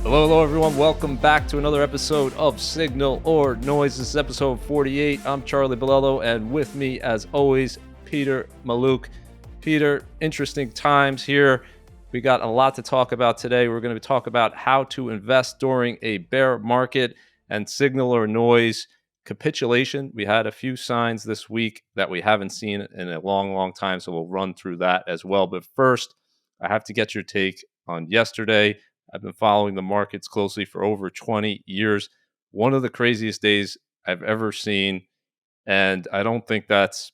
Hello, everyone. Welcome back to another episode of Signal or Noise. This is episode 48. I'm Charlie Bilello, and with me, as always, Peter Mallouk. Peter, interesting times here. We got a lot to talk about today. We're going to talk about how to invest during a bear market and Signal or Noise capitulation. We had a few signs this week that we haven't seen in a long time, so we'll run through that as well. But first, I have to get your take on yesterday. I've been following the markets closely for over 20 years. One of the craziest days I've ever seen, and I don't think that's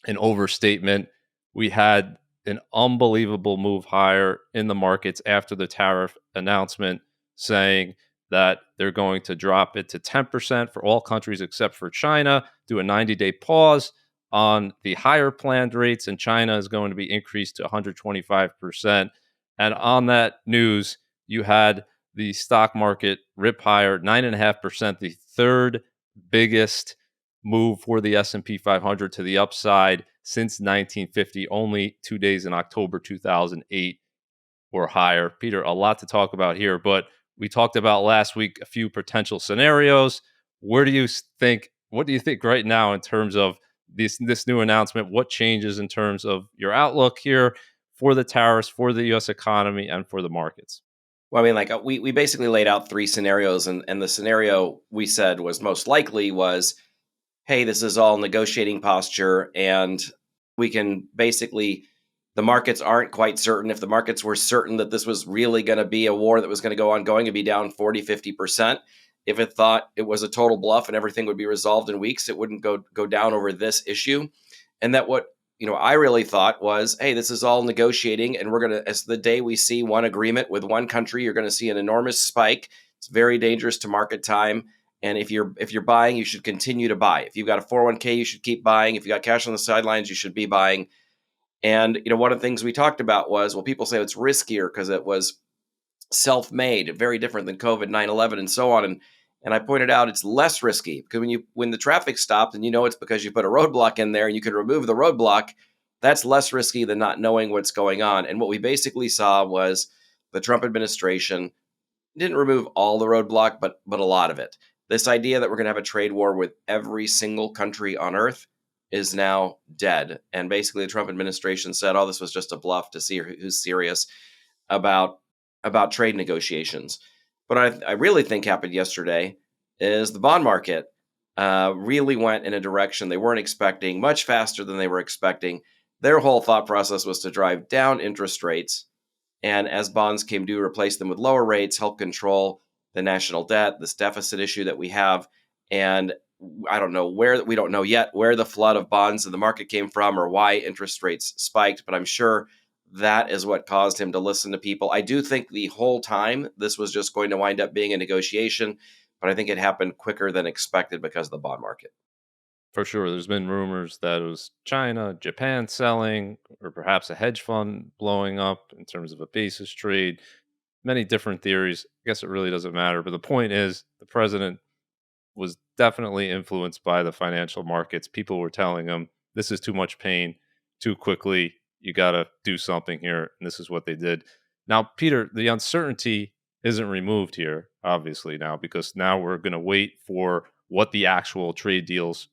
an overstatement. We had an unbelievable move higher in the markets after the tariff announcement, saying that they're going to drop it to 10% for all countries except for China, do a 90-day pause on the higher planned rates, and China is going to be increased to 125%. And on that news, you had the stock market rip higher, 9.5%, the third biggest move for the S&P 500 to the upside since 1950. Only 2 days in October 2008 or higher. Peter, a lot to talk about here, but we talked about last week a few potential scenarios. What do you think right now in terms of this new announcement? What changes in terms of your outlook here for the tariffs, for the U.S. economy, and for the markets? Well, I mean, we basically laid out three scenarios, and the scenario we said was most likely was, hey, this is all negotiating posture, and we can basically, the markets aren't quite certain. If the markets were certain that this was really going to be a war that was going to go ongoing, it'd be down 40, 50%. If it thought it was a total bluff and everything would be resolved in weeks, it wouldn't go down over this issue. And that what I really thought was, hey, this is all negotiating, and we're going to, as the day we see one agreement with one country, you're going to see an enormous spike. It's very dangerous to market time. And if you're buying, you should continue to buy. If you've got a 401k, you should keep buying. If you got cash on the sidelines, you should be buying. And one of the things we talked about was, well, people say it's riskier because it was self-made, very different than COVID, 9/11, and so on. And I pointed out it's less risky because when the traffic stopped and it's because you put a roadblock in there and you can remove the roadblock, that's less risky than not knowing what's going on. And what we basically saw was the Trump administration didn't remove all the roadblock, but a lot of it. This idea that we're going to have a trade war with every single country on earth is now dead. And basically the Trump administration said, oh, this was just a bluff to see who's serious about trade negotiations. But I really think happened yesterday is the bond market really went in a direction they weren't expecting, much faster than they were expecting. Their whole thought process was to drive down interest rates, and as bonds came due, replace them with lower rates, help control the national debt, this deficit issue that we have. And we don't know yet where the flood of bonds in the market came from or why interest rates spiked, but I'm sure that is what caused him to listen to people. I do think the whole time this was just going to wind up being a negotiation, but I think it happened quicker than expected because of the bond market. For sure, there's been rumors that it was China, Japan selling, or perhaps a hedge fund blowing up in terms of a basis trade. Many different theories. I guess it really doesn't matter. But the point is, the president was definitely influenced by the financial markets. People were telling him, this is too much pain too quickly. You got to do something here. And this is what they did. Now, Peter, the uncertainty isn't removed here, obviously, now, because now we're going to wait for what the actual trade deals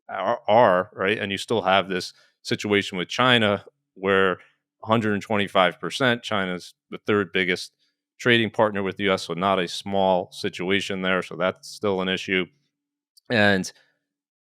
are, right? And you still have this situation with China where 125%, China's the third biggest trading partner with the US, so not a small situation there. So that's still an issue. And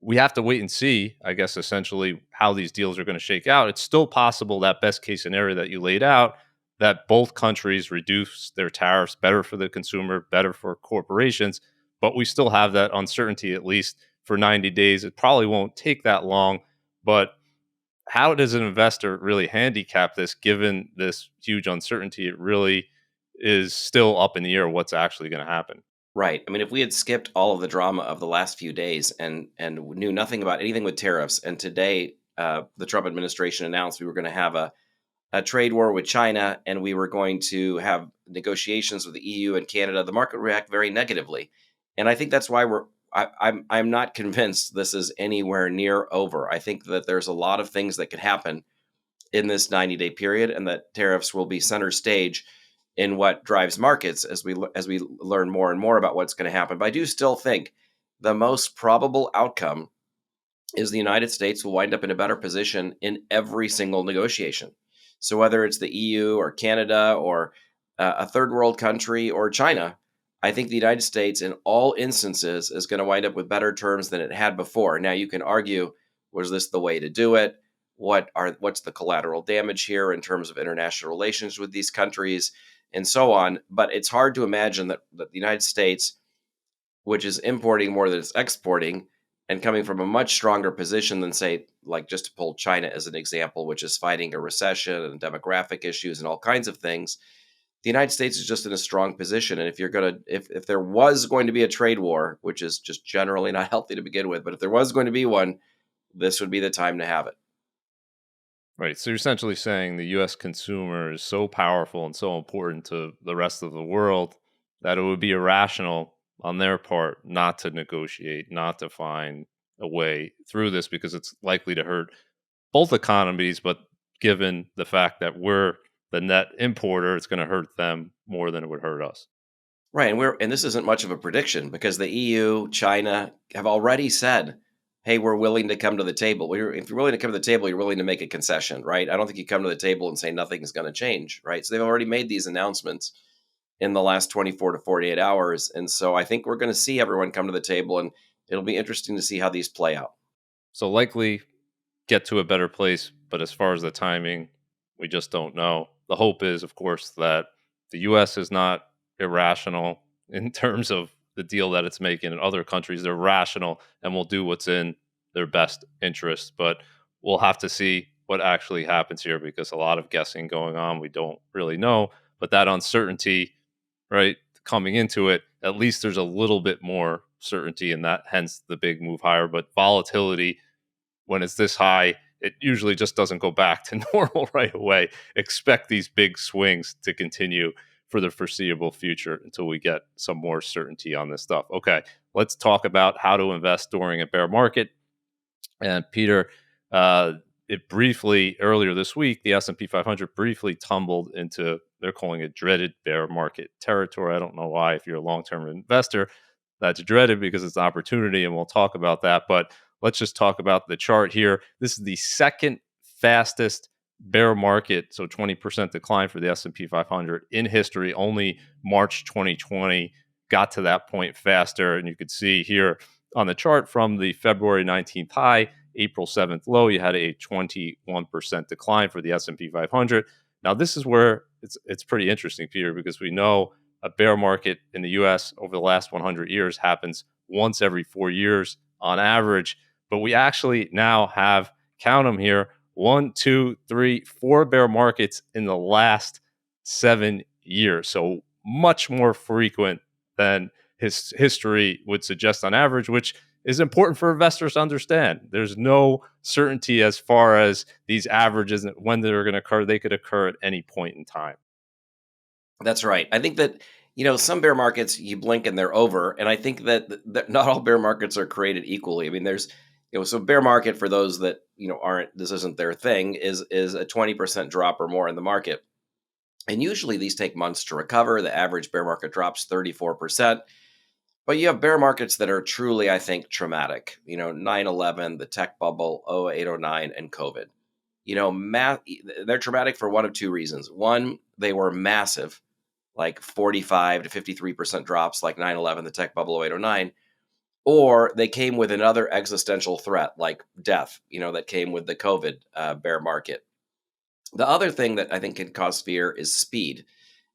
we have to wait and see, I guess, essentially how these deals are going to shake out. It's still possible that best case scenario that you laid out, that both countries reduce their tariffs, better for the consumer, better for corporations, but we still have that uncertainty at least for 90 days. It probably won't take that long, but how does an investor really handicap this given this huge uncertainty? It really is still up in the air what's actually going to happen. Right. I mean, if we had skipped all of the drama of the last few days and knew nothing about anything with tariffs, and today the Trump administration announced we were going to have a trade war with China and we were going to have negotiations with the EU and Canada, the market would react very negatively. And I think that's why I'm not convinced this is anywhere near over. I think that there's a lot of things that could happen in this 90-day period and that tariffs will be center stage in what drives markets as we learn more and more about what's going to happen. But I do still think the most probable outcome is the United States will wind up in a better position in every single negotiation. So whether it's the EU or Canada or a third world country or China, I think the United States in all instances is going to wind up with better terms than it had before. Now you can argue, was this the way to do it? What's the collateral damage here in terms of international relations with these countries and so on? But it's hard to imagine that the United States, which is importing more than it's exporting, and coming from a much stronger position than, say, like just to pull China as an example, which is fighting a recession and demographic issues and all kinds of things. The United States is just in a strong position. And if there was going to be a trade war, which is just generally not healthy to begin with, but if there was going to be one, this would be the time to have it. Right. So you're essentially saying the US consumer is so powerful and so important to the rest of the world that it would be irrational on their part not to negotiate, not to find a way through this because it's likely to hurt both economies. But given the fact that we're the net importer, it's going to hurt them more than it would hurt us. Right, and this isn't much of a prediction because the EU, China have already said, "Hey, we're willing to come to the table." If you're willing to come to the table, you're willing to make a concession, right? I don't think you come to the table and say nothing is going to change, right? So they've already made these announcements in the last 24 to 48 hours, and so I think we're going to see everyone come to the table, and it'll be interesting to see how these play out. So likely get to a better place. But as far as the timing, we just don't know. The hope is, of course, that the U.S. is not irrational in terms of the deal that it's making, and other countries they're rational and will do what's in their best interest. But we'll have to see what actually happens here because a lot of guessing going on. We don't really know, but that uncertainty, right, coming into it, at least there's a little bit more certainty, and that hence the big move higher. But volatility when it's this high, it usually just doesn't go back to normal right away. Expect these big swings to continue for the foreseeable future until we get some more certainty on this stuff. Okay, let's talk about how to invest during a bear market. And Peter, it briefly earlier this week, the S&P 500 briefly tumbled into, they're calling it dreaded bear market territory. I don't know why. If you're a long-term investor, that's dreaded because it's an opportunity, and we'll talk about that. But let's just talk about the chart here. This is the second fastest bear market, so 20% decline for the S&P 500 in history. Only March 2020 got to that point faster, and you could see here on the chart from the February 19th high, April 7th low, you had a 21% decline for the S&P 500. Now, this is where it's pretty interesting, Peter, because we know a bear market in the U.S. over the last 100 years happens once every 4 years on average. But we actually now have, count them here, 1, 2, 3, 4 bear markets in the last 7 years. So much more frequent than his history would suggest on average, which is important for investors to understand. There's no certainty as far as these averages and when they're going to occur. They could occur at any point in time. That's right. I think that, some bear markets, you blink and they're over. And I think that not all bear markets are created equally. I mean, so bear market for those that, this isn't their thing, is a 20% drop or more in the market. And usually these take months to recover. The average bear market drops 34%. But you have bear markets that are truly, I think, traumatic. 9/11, the tech bubble, 08, 09, and COVID. They're traumatic for one of two reasons. One, they were massive, like 45 to 53% drops, like 9/11, the tech bubble, 08, 09. Or they came with another existential threat, like death, that came with the COVID bear market. The other thing that I think can cause fear is speed.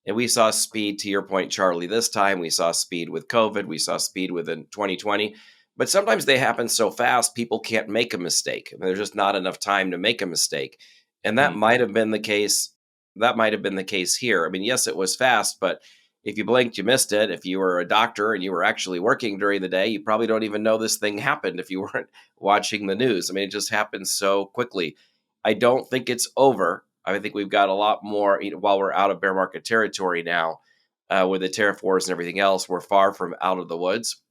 And we saw speed, to your point, Charlie, this time. We saw speed with COVID. We saw speed within 2020. But sometimes they happen so fast, people can't make a mistake. There's just not enough time to make a mistake. And that might have been the case. That might have been the case here. I mean, yes, it was fast, but if you blinked, you missed it. If you were a doctor and you were actually working during the day, you probably don't even know this thing happened if you weren't watching the news. I mean, it just happened so quickly. I don't think it's over. I think we've got a lot more, while we're out of bear market territory now with the tariff wars and everything else. We're far from out of the woods,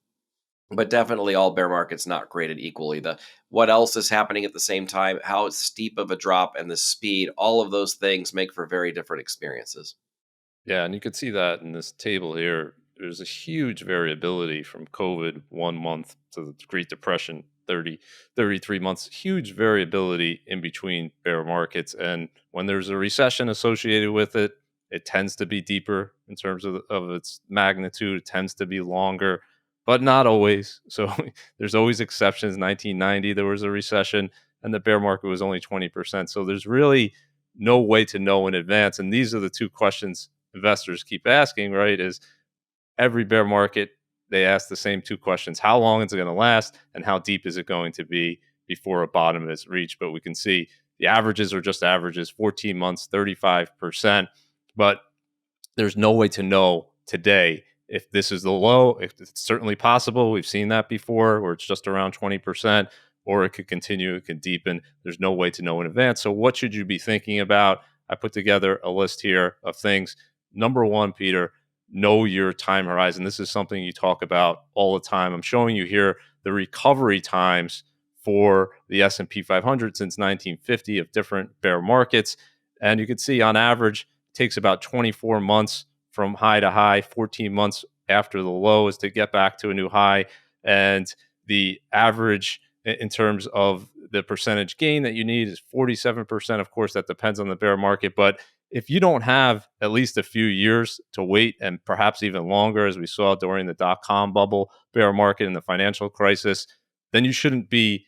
but definitely all bear markets not created equally. What else is happening at the same time, how steep of a drop, and the speed, all of those things make for very different experiences. Yeah, and you could see that in this table here. There's a huge variability from COVID 1 month to the Great Depression 33 months. Huge variability in between bear markets. And when there's a recession associated with it, it tends to be deeper in terms of its magnitude. It tends to be longer, but not always. So there's always exceptions. 1990, there was a recession and the bear market was only 20%. So there's really no way to know in advance. And these are the two questions investors keep asking, right? Is every bear market, they ask the same two questions: how long is it going to last, and how deep is it going to be before a bottom is reached? But we can see the averages are just averages, 14 months, 35%. But there's no way to know today if this is the low. If it's certainly possible, we've seen that before, where it's just around 20%, or it could continue, it could deepen. There's no way to know in advance. So what should you be thinking about? I put together a list here of things. Number one, Peter, know your time horizon. This is something you talk about all the time. I'm showing you here the recovery times for the S&P 500 since 1950 of different bear markets. And you can see on average, it takes about 24 months from high to high, 14 months after the low is to get back to a new high. And the average in terms of the percentage gain that you need is 47%. Of course, that depends on the bear market. But if you don't have at least a few years to wait, and perhaps even longer, as we saw during the dot-com bubble, bear market, and the financial crisis, then you shouldn't be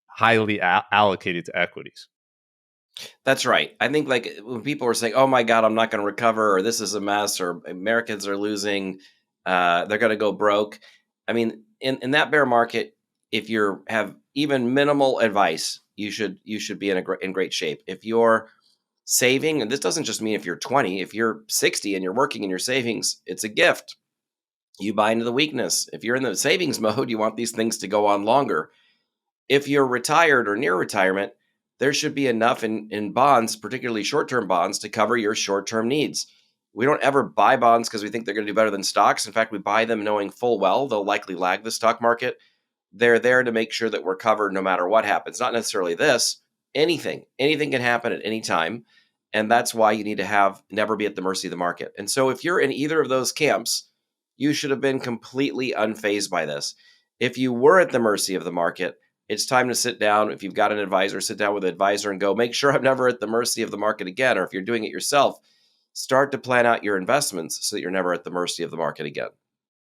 highly allocated to equities. That's right. I think like when people are saying, "Oh my God, I'm not going to recover," or "This is a mess," or "Americans are losing," they're going to go broke. I mean, in that bear market, if you have even minimal advice, you should be in great shape. If you're saving, and this doesn't just mean if you're 20, if you're 60 and you're working in your savings, it's a gift. You buy into the weakness. If you're in the savings mode, you want these things to go on longer. If you're retired or near retirement, there should be enough in bonds, particularly short-term bonds, to cover your short-term needs. We don't ever buy bonds because we think they're going to do better than stocks. In fact, we buy them knowing full well they'll likely lag the stock market. They're there to make sure that we're covered no matter what happens. Not necessarily this, anything. Anything can happen at any time. And that's why you need to have never be at the mercy of the market. And so if you're in either of those camps, you should have been completely unfazed by this. If you were at the mercy of the market, it's time to sit down. If you've got an advisor, sit down with an advisor and go, make sure I'm never at the mercy of the market again. Or if you're doing it yourself, start to plan out your investments so that you're never at the mercy of the market again.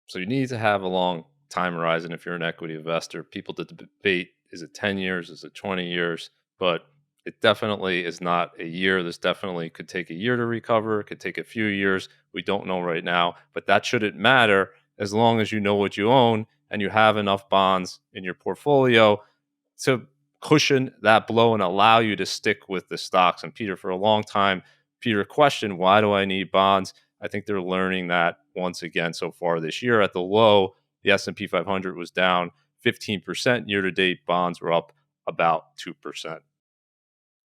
So you need to have a long time horizon if you're an equity investor. People debate, is it 10 years, is it 20 years? But it definitely is not a year. This definitely could take a year to recover. It could take a few years. We don't know right now, but that shouldn't matter as long as you know what you own and you have enough bonds in your portfolio to cushion that blow and allow you to stick with the stocks. And Peter, for a long time, Peter questioned, why do I need bonds? I think they're learning that once again so far this year. At the low, the S&P 500 was down 15%. Year to date, bonds were up about 2%.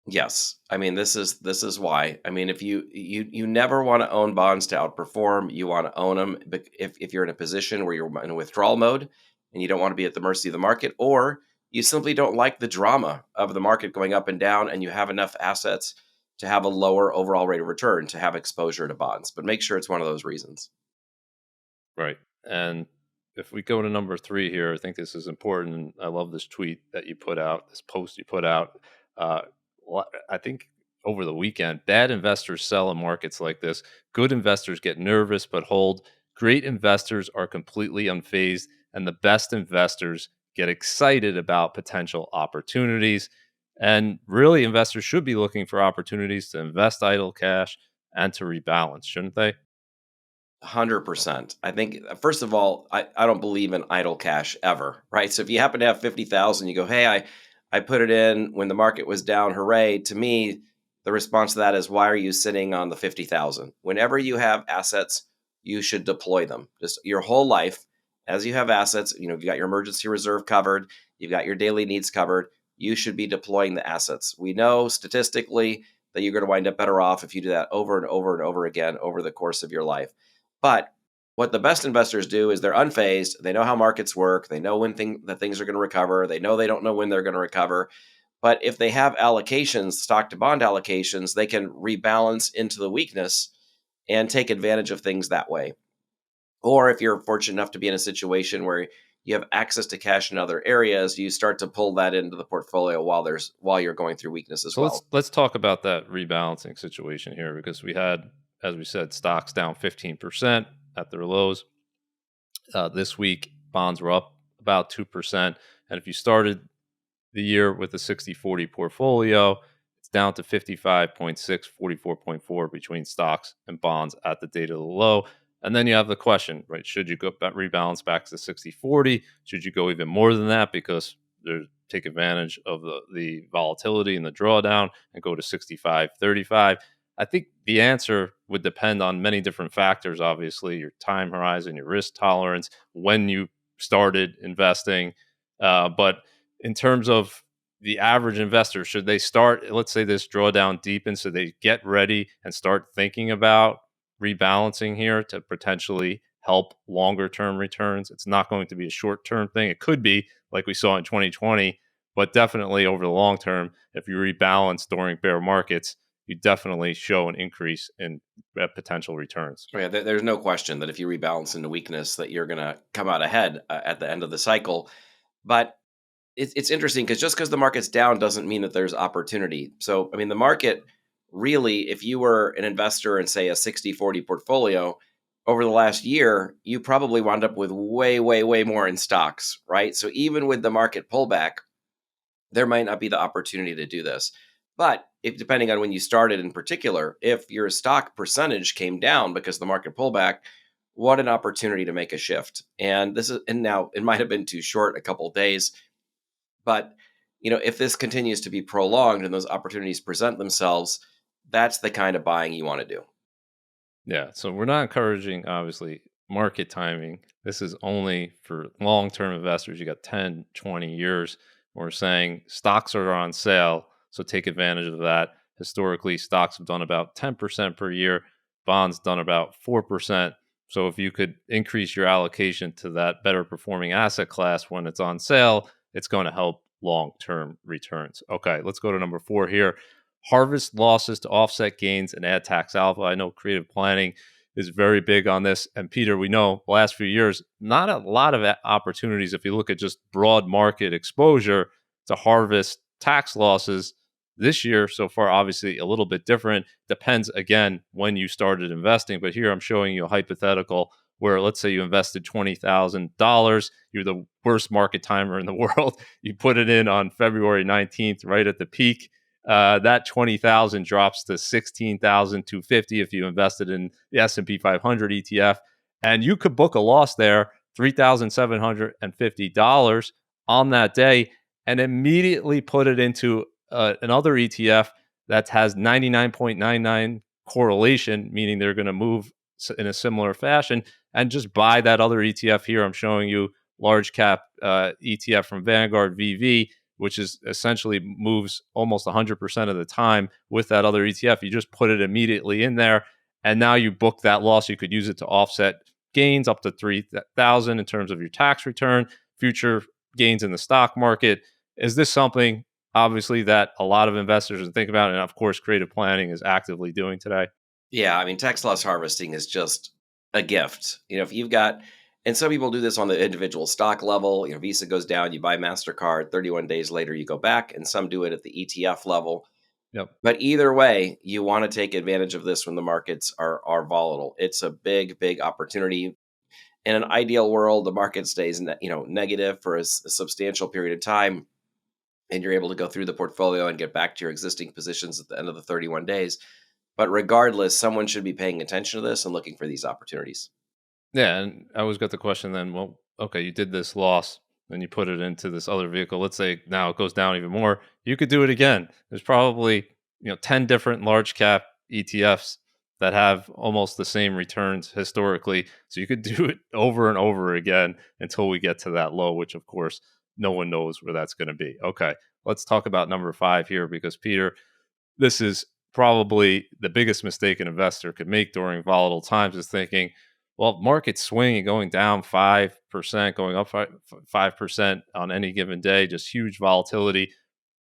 Yes. I mean, this is why. I mean, if you never want to own bonds to outperform, you want to own them if you're in a position where you're in a withdrawal mode and you don't want to be at the mercy of the market, or you simply don't like the drama of the market going up and down and you have enough assets to have a lower overall rate of return to have exposure to bonds. But make sure it's one of those reasons. Right. And if we go to number three here, I think this is important. And I love this tweet that you put out, this post you put out. Uh, I think over the weekend, bad investors sell in markets like this. Good investors get nervous but hold. Great investors are completely unfazed. And the best investors get excited about potential opportunities. And really, investors should be looking for opportunities to invest idle cash and to rebalance, shouldn't they? 100%. I think first of all, I don't believe in idle cash ever, right? So if you happen to have 50,000, you go, "Hey, I put it in when the market was down, hooray." To me, the response to that is, why are you sitting on the 50,000? Whenever you have assets, you should deploy them. Just your whole life, as you have assets, you got your emergency reserve covered, you've got your daily needs covered, you should be deploying the assets. We know statistically that you're going to wind up better off if you do that over and over and over again over the course of your life. But what the best investors do is they're unfazed. They know how markets work. They know when that things are going to recover. They know they don't know when they're going to recover. But if they have allocations, stock to bond allocations, they can rebalance into the weakness and take advantage of things that way. Or if you're fortunate enough to be in a situation where you have access to cash in other areas, you start to pull that into the portfolio while you're going through weakness as So let's well. let's talk about that rebalancing situation here, because we had, as we said, stocks down 15% at their lows. This week, bonds were up about 2%. And if you started the year with a 60-40 portfolio, it's down to 55.6, 44.4 between stocks and bonds at the date of the low. And then you have the question, right? Should you go rebalance back to 60-40? Should you go even more than that because take advantage of the volatility and the drawdown and go to 65-35? I think the answer would depend on many different factors, obviously, your time horizon, your risk tolerance, when you started investing. But in terms of the average investor, should they start, let's say this drawdown deepens, so they get ready and start thinking about rebalancing here to potentially help longer term returns? It's not going to be a short term thing. It could be like we saw in 2020, but definitely over the long term, if you rebalance during bear markets, you definitely show an increase in potential returns. Yeah, there's no question that if you rebalance into weakness, that you're going to come out ahead at the end of the cycle. But it's interesting because just because the market's down doesn't mean that there's opportunity. So, I mean, the market really, if you were an investor in, say, a 60-40 portfolio over the last year, you probably wound up with way, way, way more in stocks, right? So, even with the market pullback, there might not be the opportunity to do this. But if depending on when you started in particular, if your stock percentage came down because of the market pullback, what an opportunity to make a shift. And now it might have been too short, a couple of days, but if this continues to be prolonged and those opportunities present themselves, that's the kind of buying you want to do. Yeah, so we're not encouraging, obviously, market timing. This is only for long-term investors. You got 10, 20 years. We're saying stocks are on sale, so take advantage of that. Historically, stocks have done about 10% per year, bonds done about 4%. So if you could increase your allocation to that better performing asset class when it's on sale, it's going to help long-term returns. Okay, let's go to number 4 here. Harvest losses to offset gains and add tax alpha. I know creative planning is very big on this. And Peter, we know the last few years, not a lot of opportunities if you look at just broad market exposure to harvest tax losses. This year so far, obviously a little bit different. Depends again when you started investing. But here I'm showing you a hypothetical where, let's say you invested $20,000. You're the worst market timer in the world. You put it in on February 19th, right at the peak. That 20,000 drops to 16,250 if you invested in the S&P 500 ETF, and you could book a loss there, $3,750 on that day, and immediately put it into another ETF that has 99.99 correlation, meaning they're going to move in a similar fashion, and just buy that other ETF here. I'm showing you large cap ETF from Vanguard VV, which is essentially moves almost 100% of the time with that other ETF. You just put it immediately in there, and now you book that loss. You could use it to offset gains up to 3,000 in terms of your tax return, future gains in the stock market. Is this something, obviously, that a lot of investors are thinking about, and of course, creative planning is actively doing today? Yeah, I mean, tax loss harvesting is just a gift. If you've got, and some people do this on the individual stock level. Visa goes down, you buy MasterCard, 31 days later, you go back, and some do it at the ETF level. Yep. But either way, you want to take advantage of this when the markets are volatile. It's a big, big opportunity. In an ideal world, the market stays negative for a substantial period of time, and you're able to go through the portfolio and get back to your existing positions at the end of the 31 days. But regardless, someone should be paying attention to this and looking for these opportunities. Yeah, and I always got the question then, well, okay, you did this loss, and you put it into this other vehicle. Let's say now it goes down even more. You could do it again. There's probably 10 different large cap ETFs that have almost the same returns historically. So you could do it over and over again until we get to that low, which of course no one knows where that's going to be. Okay, let's talk about number 5 here, because Peter, this is probably the biggest mistake an investor could make during volatile times, is thinking, well, markets swinging, going down 5%, going up 5% on any given day, just huge volatility.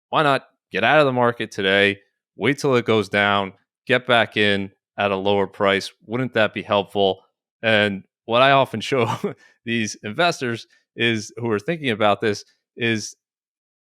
Why not get out of the market today, wait till it goes down, get back in, at a lower price. Wouldn't that be helpful? And what I often show these investors is who are thinking about this is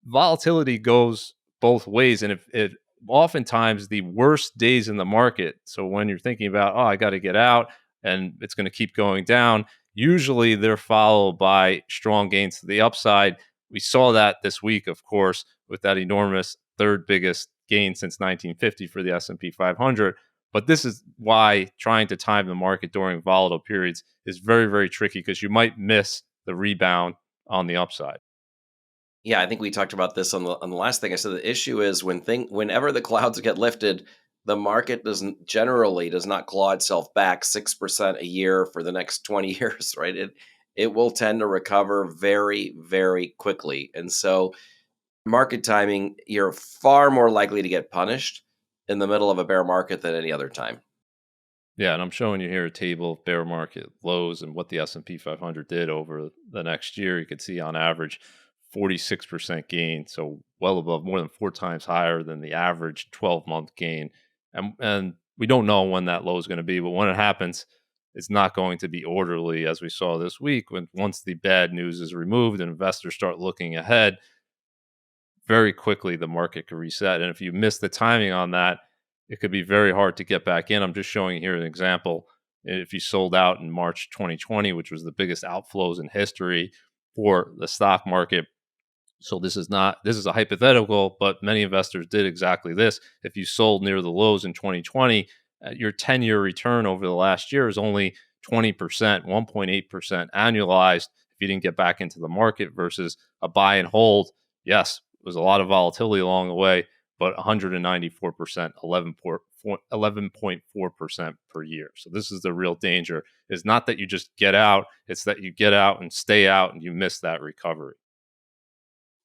volatility goes both ways, and if it oftentimes the worst days in the market. So when you're thinking about, oh, I got to get out, and it's going to keep going down, usually they're followed by strong gains to the upside. We saw that this week, of course, with that enormous third biggest gain since 1950 for the S&P 500. But this is why trying to time the market during volatile periods is very, very tricky, because you might miss the rebound on the upside. Yeah, I think we talked about this on the last thing. I said the issue is whenever the clouds get lifted, the market does not claw itself back 6% a year for the next 20 years, right? It will tend to recover very, very quickly. And so market timing, you're far more likely to get punished in the middle of a bear market than any other time. Yeah, and I'm showing you here a table of bear market lows and what the S&P 500 did over the next year. You can see on average 46% gain, so well above, more than four times higher than the average 12-month gain. And we don't know when that low is going to be, but when it happens, it's not going to be orderly, as we saw this week. When once the bad news is removed and investors start looking ahead, very quickly the market could reset. And if you miss the timing on that, it could be very hard to get back in. I'm just showing you here an example. If you sold out in March 2020, which was the biggest outflows in history for the stock market. So this is a hypothetical, but many investors did exactly this. If you sold near the lows in 2020, your 10-year return over the last year is only 20%, 1.8% annualized if you didn't get back into the market, versus a buy and hold. Yes, was a lot of volatility along the way, but 194%, 11.4% per year. So this is the real danger, is not that you just get out, it's that you get out and stay out and you miss that recovery.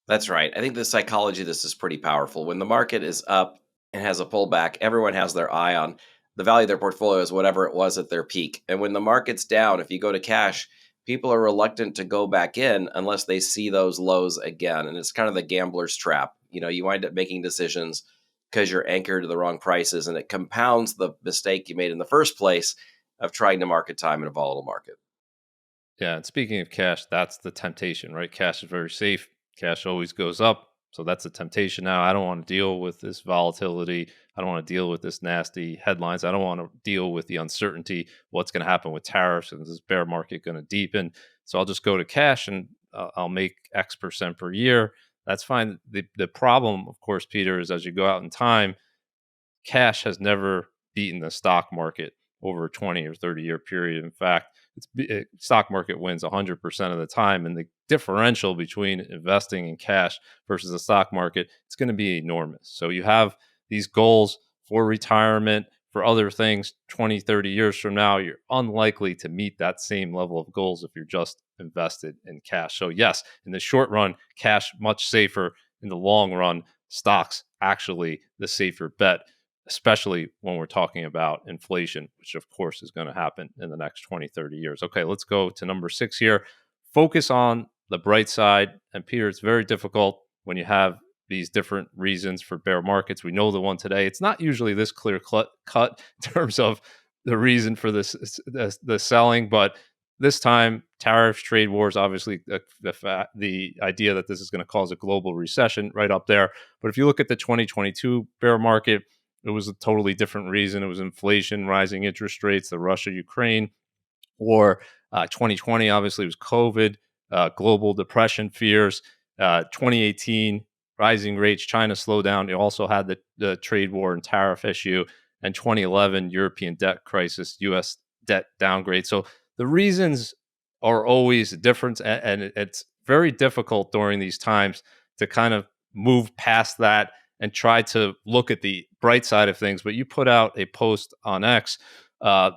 That's right. I think the psychology of this is pretty powerful. When the market is up and has a pullback, everyone has their eye on the value of their portfolio is whatever it was at their peak. And when the market's down, if you go to cash, people are reluctant to go back in unless they see those lows again. And it's kind of the gambler's trap. You wind up making decisions because you're anchored to the wrong prices, and it compounds the mistake you made in the first place of trying to market time in a volatile market. Yeah, and speaking of cash, that's the temptation, right? Cash is very safe. Cash always goes up. So that's a temptation now. I don't want to deal with this volatility. I don't want to deal with this nasty headlines. I don't want to deal with the uncertainty, what's going to happen with tariffs, and is this bear market going to deepen. So I'll just go to cash, and I'll make X percent per year. That's fine. The problem, of course, Peter, is as you go out in time, cash has never beaten the stock market over a 20 or 30-year period. In fact, stock market wins 100% of the time, and the differential between investing in cash versus the stock market, it's going to be enormous. So you have these goals for retirement, for other things 20, 30 years from now, you're unlikely to meet that same level of goals if you're just invested in cash. So yes, in the short run, cash much safer. In the long run, stocks actually the safer bet, especially when we're talking about inflation, which of course is going to happen in the next 20, 30 years. Okay, let's go to number 6 here. Focus on the bright side. And Peter, it's very difficult when you have these different reasons for bear markets. We know the one today. It's not usually this clear cut in terms of the reason for the selling, but this time, tariffs, trade wars, obviously the idea that this is going to cause a global recession right up there. But if you look at the 2022 bear market, it was a totally different reason. It was inflation, rising interest rates, the Russia-Ukraine war. 2020 obviously was COVID, global depression fears. 2018, rising rates, China slowdown. You also had the trade war and tariff issue. And 2011, European debt crisis, U.S. debt downgrade. So the reasons are always different, and it's very difficult during these times to kind of move past that and try to look at the bright side of things. But you put out a post on X, uh,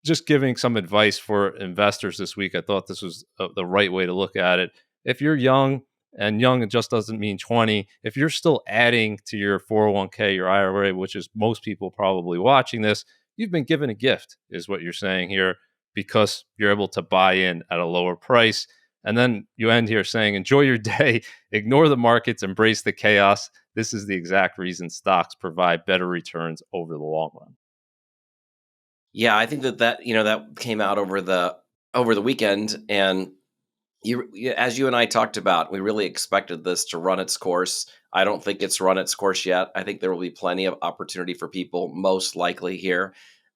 just giving some advice for investors this week. I thought this was the right way to look at it. If you're young, and young, it just doesn't mean 20. If you're still adding to your 401k, your IRA, which is most people probably watching this, you've been given a gift, is what you're saying here, because you're able to buy in at a lower price. And then you end here saying, enjoy your day, ignore the markets, embrace the chaos. This is the exact reason stocks provide better returns over the long run. Yeah, I think that came out over the weekend, and as you and I talked about, we really expected this to run its course. I don't think it's run its course yet. I think there will be plenty of opportunity for people, most likely here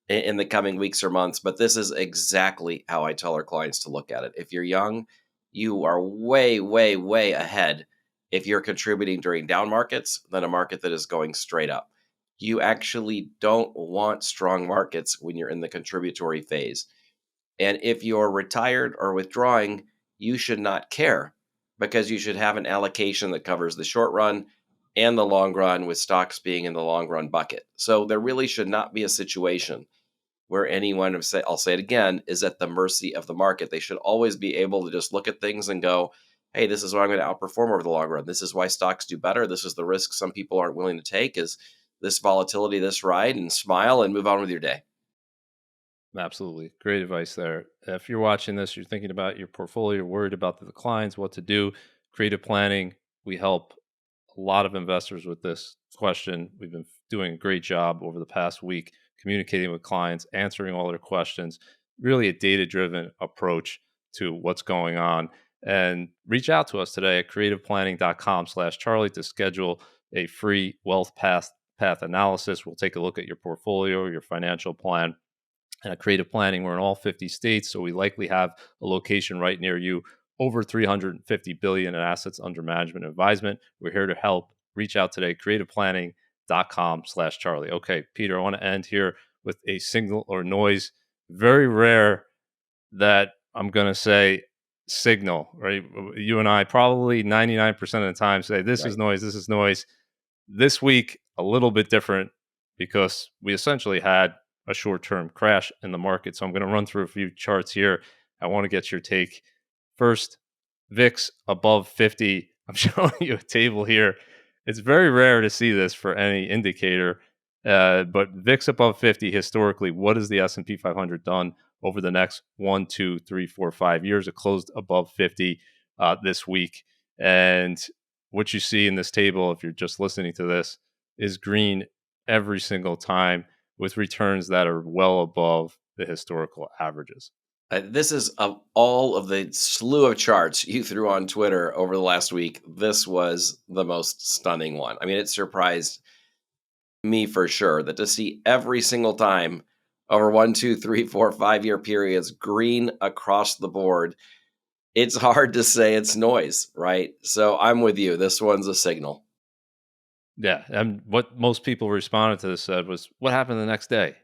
in the coming weeks or months. But this is exactly how I tell our clients to look at it. If you're young, you are way, way, way ahead if you're contributing during down markets than a market that is going straight up. You actually don't want strong markets when you're in the contributory phase. And if you're retired or withdrawing, you should not care because you should have an allocation that covers the short run and the long run, with stocks being in the long run bucket. So there really should not be a situation where anyone, I'll say it again, is at the mercy of the market. They should always be able to just look at things and go, hey, this is what I'm going to outperform over the long run. This is why stocks do better. This is the risk some people aren't willing to take, is this volatility, this ride, and smile and move on with your day. Absolutely. Great advice there. If you're watching this, you're thinking about your portfolio, you're worried about the declines, what to do, creative planning. We help a lot of investors with this question. We've been doing a great job over the past week communicating with clients, answering all their questions, really a data driven approach to what's going on. And reach out to us today at creativeplanning.com/Charlie to schedule a free path analysis. We'll take a look at your portfolio, your financial plan, and a creative planning. We're in all 50 states, so we likely have a location right near you. Over 350 billion in assets under management and advisement. We're here to help. Reach out today, creativeplanning.com/Charlie. Okay, Peter, I want to end here with a signal or noise. Very rare that I'm going to say signal, right? You and I probably 99% of the time say this is Right. noise, this is noise. This week, a little bit different because we essentially had a short term crash in the market. So I'm going to run through a few charts here. I want to get your take. First, VIX above 50. I'm showing you a table here. It's very rare to see this for any indicator, but VIX above 50 historically. What has the S&P 500 done over the next 1, 2, 3, 4, 5 years? It closed above 50 this week, and what you see in this table, if you're just listening to this, is green every single time, with returns that are well above the historical averages. This is, of all of the slew of charts you threw on Twitter over the last week, this was the most stunning one. I mean, it surprised me for sure that to see every single time over 1, 2, 3, 4, 5 year periods, green across the board. It's hard to say it's noise, right? So I'm with you. This one's a signal. Yeah, and what most people responded to this said was, "What happened the next day?"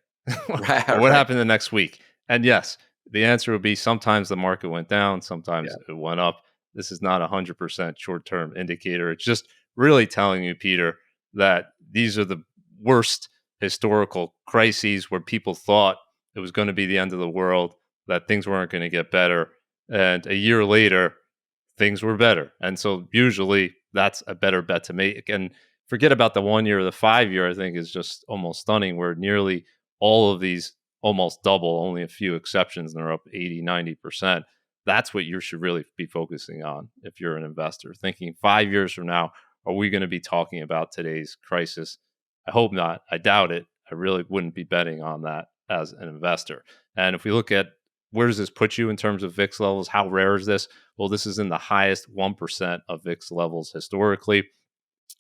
Right. Or "What Right. happened the next week?" And yes, the answer would be sometimes the market went down, Yeah. sometimes it went up. This is not a 100% short-term indicator. It's just really telling you, Peter, that these are the worst historical crises where people thought it was going to be the end of the world, that things weren't going to get better, and a year later, things were better. And so usually that's a better bet to make. And forget about the 1 year or the 5 year, I think is just almost stunning, where nearly all of these almost double, only a few exceptions, and they're up 80, 90%. That's what you should really be focusing on if you're an investor. Thinking 5 years from now, are we going to be talking about today's crisis? I hope not. I doubt it. I really wouldn't be betting on that as an investor. And if we look at where does this put you in terms of VIX levels, how rare is this? Well, this is in the highest 1% of VIX levels historically.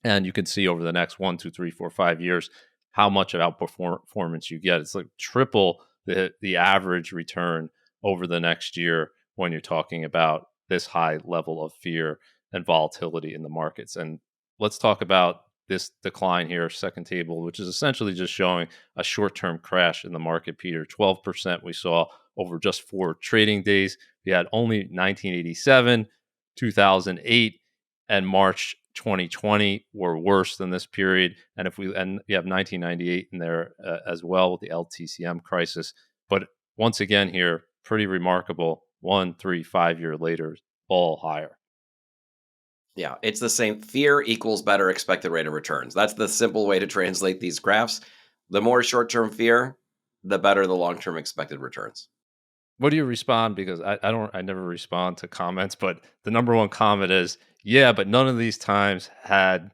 And you can see over the next 1, 2, 3, 4, 5 years how much of outperformance you get. It's like triple the average return over the next year when you're talking about this high level of fear and volatility in the markets. And let's talk about this decline here, second table, which is essentially just showing a short-term crash in the market, Peter. 12% we saw over just 4 trading days. We had only 1987, 2008, and March 2020 were worse than this period. And you have 1998 in there as well with the LTCM crisis. But once again, here, pretty remarkable. 1, 3, 5 year later, all higher. Yeah. It's the same. Fear equals better expected rate of returns. That's the simple way to translate these graphs. The more short term fear, the better the long term expected returns. What do you respond? Because I never respond to comments, but the number one comment is, yeah, but none of these times had,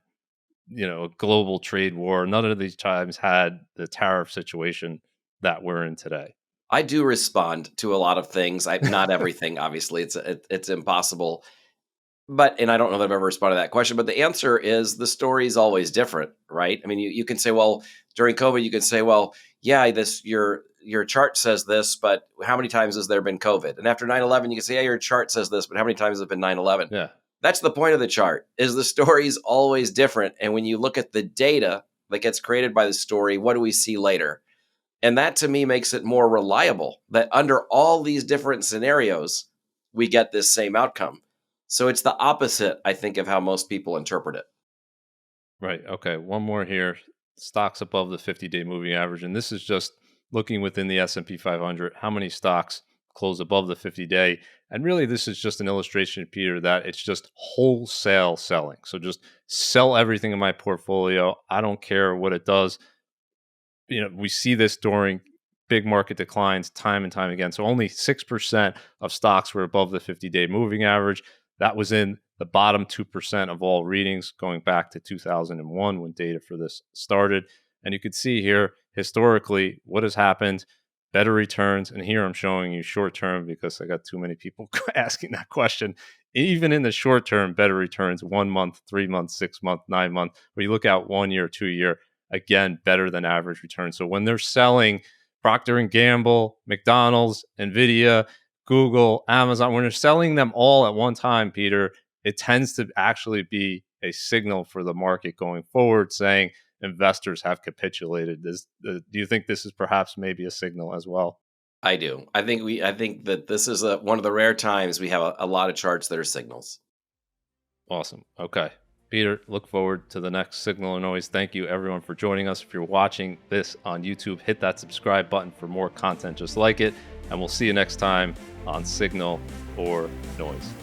a global trade war. None of these times had the tariff situation. that we're in today? I do respond to a lot of things. Not everything, obviously. It's impossible. But and I don't know that I've ever responded to that question, but the answer is the story is always different, right? I mean, you can say, well, during COVID, you can say, well, yeah, this your chart says this, but how many times has there been COVID? And after 9/11, you can say, yeah, your chart says this, but how many times has been 9/11? Yeah. That's the point of the chart, is the story is always different. And when you look at the data that gets created by the story, what do we see later? And that to me makes it more reliable that under all these different scenarios, we get this same outcome. So it's the opposite, I think, of how most people interpret it. Right. Okay. One more here. Stocks above the 50-day moving average, and this is just looking within the S&P 500. How many stocks close above the 50-day? And really, this is just an illustration, Peter, that it's just wholesale selling. So just sell everything in my portfolio. I don't care what it does. We see this during big market declines time and time again. So only 6% of stocks were above the 50-day moving average. That was in the bottom 2% of all readings going back to 2001 when data for this started. And you can see here, historically, what has happened, better returns. And here I'm showing you short term because I got too many people asking that question. Even in the short term, better returns, 1 month, 3 months, 6 months, 9 months, where you look out 1 year, 2 year, again, better than average return. So when they're selling Procter and Gamble, McDonald's, Nvidia, Google, Amazon, when they're selling them all at one time, Peter, it tends to actually be a signal for the market going forward saying investors have capitulated. Do you think this is perhaps maybe a signal as well? I do. I think that this is one of the rare times we have a lot of charts that are signals. Awesome. Okay. Peter, look forward to the next Signal or Noise. Thank you, everyone, for joining us. If you're watching this on YouTube, hit that subscribe button for more content just like it. And we'll see you next time on Signal or Noise.